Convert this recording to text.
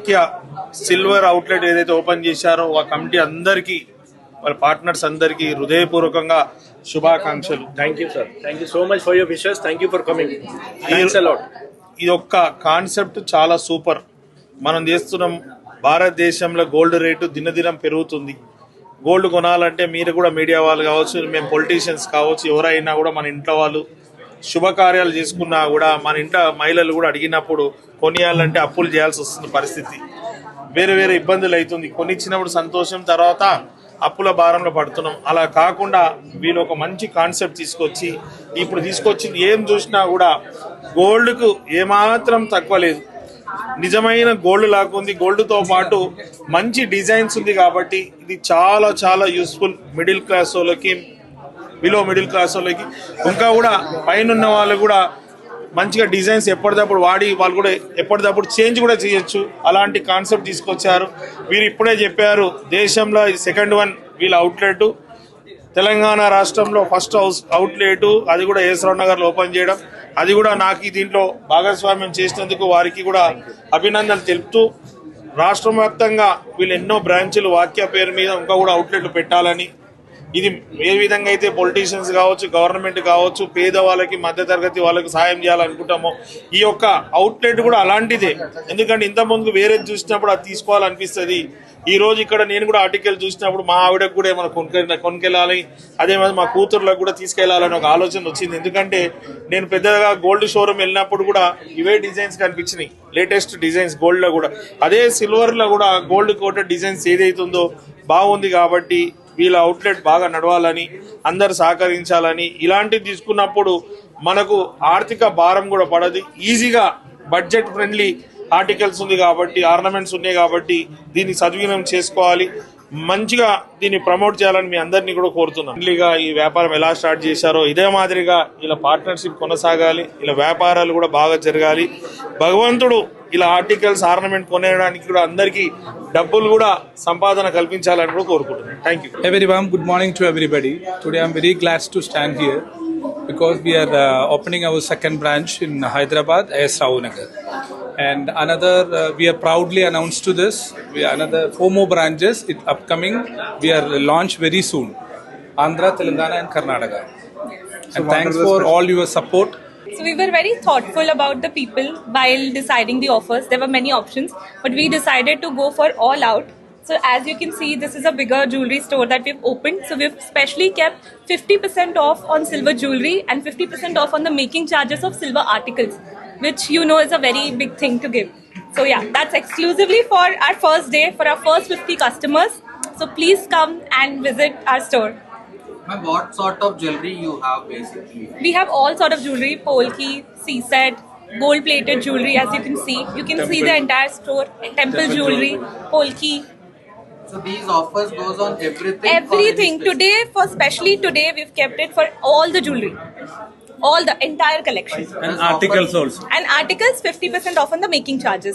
వాక్య silver outlet ఏదైతే open చేశారో ఆ కమిటీ అందరికీ వాళ్ళ పార్ట్నర్స్ అందరికీ హృదయపూర్వకంగా శుభాకాంక్షలు. Thank you sir, thank you so much for your wishes. Thank you for coming. Thanks a lot. ఈ ఒక్క కాన్సెప్ట్ చాలా సూపర్. మనం చేస్తున్నాం. భారతదేశంలో గోల్డ్ రేటు దినదినం పెరుగుతుంది. గోల్డ్ కొనాలంటే మీరు కూడా మీడియా వాళ్ళు కావచ్చు, మేము పొలిటీషియన్స్ కావచ్చు, ఎవరైనా కూడా మన ఇంట్లో వాళ్ళు శుభకార్యాలు చేసుకున్నా కూడా మన ఇంట్లో మహిళలు కూడా అడిగినప్పుడు కొనియాలంటే అప్పులు చేయాల్సి వస్తుంది. పరిస్థితి వేరే వేరే ఇబ్బందులు అవుతుంది. కొనిచ్చినప్పుడు సంతోషం, తర్వాత అప్పుల భారంలో పడుతున్నాం. అలా కాకుండా వీళ్ళు ఒక మంచి కాన్సెప్ట్ తీసుకొచ్చి ఇప్పుడు తీసుకొచ్చింది ఏం చూసినా కూడా గోల్డ్కు ఏమాత్రం తక్కువ లేదు. నిజమైన గోల్డ్ లాగుంది. గోల్డ్తో పాటు మంచి డిజైన్స్ ఉంది కాబట్టి ఇది చాలా చాలా యూస్ఫుల్ మిడిల్ క్లాస్ వాళ్ళకి, బిలో మిడిల్ క్లాస్ వాళ్ళకి, ఇంకా కూడా పైన ఉన్న వాళ్ళు కూడా మంచిగా డిజైన్స్ ఎప్పటికప్పుడు వాడి వాళ్ళు కూడా ఎప్పటికప్పుడు చేంజ్ కూడా చేయొచ్చు. అలాంటి కాన్సెప్ట్ తీసుకొచ్చారు. వీరు ఇప్పుడే చెప్పారు దేశంలో ఇది సెకండ్ వన్ వీళ్ళ అవుట్లెట్. తెలంగాణ రాష్ట్రంలో ఫస్ట్ అవుట్లెట్ అది కూడా ఏసరావు నగర్లో ఓపెన్ చేయడం, అది కూడా నాకు దీంట్లో భాగస్వామ్యం చేసినందుకు వారికి కూడా అభినందనలు తెలుపుతూ రాష్ట్ర వ్యాప్తంగా వీళ్ళు ఎన్నో బ్రాంచులు వాక్య పేరు మీద ఇంకా కూడా అవుట్లెట్లు పెట్టాలని, ఇది ఏ విధంగా అయితే పొలిటీషియన్స్ కావచ్చు, గవర్నమెంట్ కావచ్చు, పేదవాళ్ళకి మధ్యతరగతి వాళ్ళకి సాయం చేయాలనుకుంటామో ఈ యొక్క అవుట్లెట్ కూడా అలాంటిదే. ఎందుకంటే ఇంతకుముందు వేరేది చూసినప్పుడు అది తీసుకోవాలనిపిస్తుంది. ఈ రోజు ఇక్కడ నేను కూడా ఆర్టికల్ చూసినప్పుడు మా ఆవిడకు కూడా ఏమైనా కొనుకెళ్ళాలి, అదే మా కూతుర్లకు కూడా తీసుకెళ్లాలని ఒక ఆలోచన వచ్చింది. ఎందుకంటే నేను పెద్దగా గోల్డ్ షోరూమ్ వెళ్ళినప్పుడు కూడా ఇవే డిజైన్స్ కనిపించినాయి, లేటెస్ట్ డిజైన్స్ గోల్డ్ లో కూడా. అదే సిల్వర్ లో కూడా గోల్డ్ కోటెడ్ డిజైన్స్ ఏదైతుందో బాగుంది. కాబట్టి వీళ్ళ అవుట్లెట్ బాగా నడవాలని, అందరు సహకరించాలని, ఇలాంటివి తీసుకున్నప్పుడు మనకు ఆర్థిక భారం కూడా పడదు. ఈజీగా బడ్జెట్ ఫ్రెండ్లీ ఆర్టికల్స్ ఉంది కాబట్టి, ఆర్నమెంట్స్ ఉన్నాయి కాబట్టి దీన్ని సద్వినియోగం చేసుకోవాలి. మంచిగా దీన్ని ప్రమోట్ చేయాలని మీ అందరినీ కూడా కోరుతున్నాం. ఫ్రెండ్లీగా ఈ వ్యాపారం ఎలా స్టార్ట్ చేశారో ఇదే మాదిరిగా ఇలా పార్ట్నర్షిప్ కొనసాగాలి, ఇలా వ్యాపారాలు కూడా బాగా జరగాలి. భగవంతుడు ఇలా ఆర్టికల్స్ ఆర్నమెంట్ కొనేయడానికి కూడా అందరికీ డబ్బులు కూడా సంపాదన కల్పించాలని కూడా కోరుకుంటున్నాను. Thank you. Everyone, good morning to everybody. Today I'm very glad to stand here because we are opening our second branch in Hyderabad, Rao Nagar. And another, we are proudly announced to this. We are another 4 more branches upcoming. We are launched very soon. Andhra, Telangana and Karnataka. And thanks for all your support. So we were very thoughtful about the people while deciding the offers. There were many options, but we decided to go for all out. So as you can see, this is a bigger jewelry store that we've opened. So we've specially kept 50% off on silver jewelry and 50% off on the making charges of silver articles, which you know is a very big thing to give. So yeah, that's exclusively for our first day, for our first 50 customers. So please come and visit our store. Ma'am, what sort of jewelry you have basically? We have all sort of jewelry, polki, C-set, gold-plated jewelry. As you can see see the entire store. Temple jewelry, polki. So these offers goes on everything. Everything today, for especially today, we've kept it for all the jewelry, all the entire collection. And articles also. And articles 50% off on the making charges.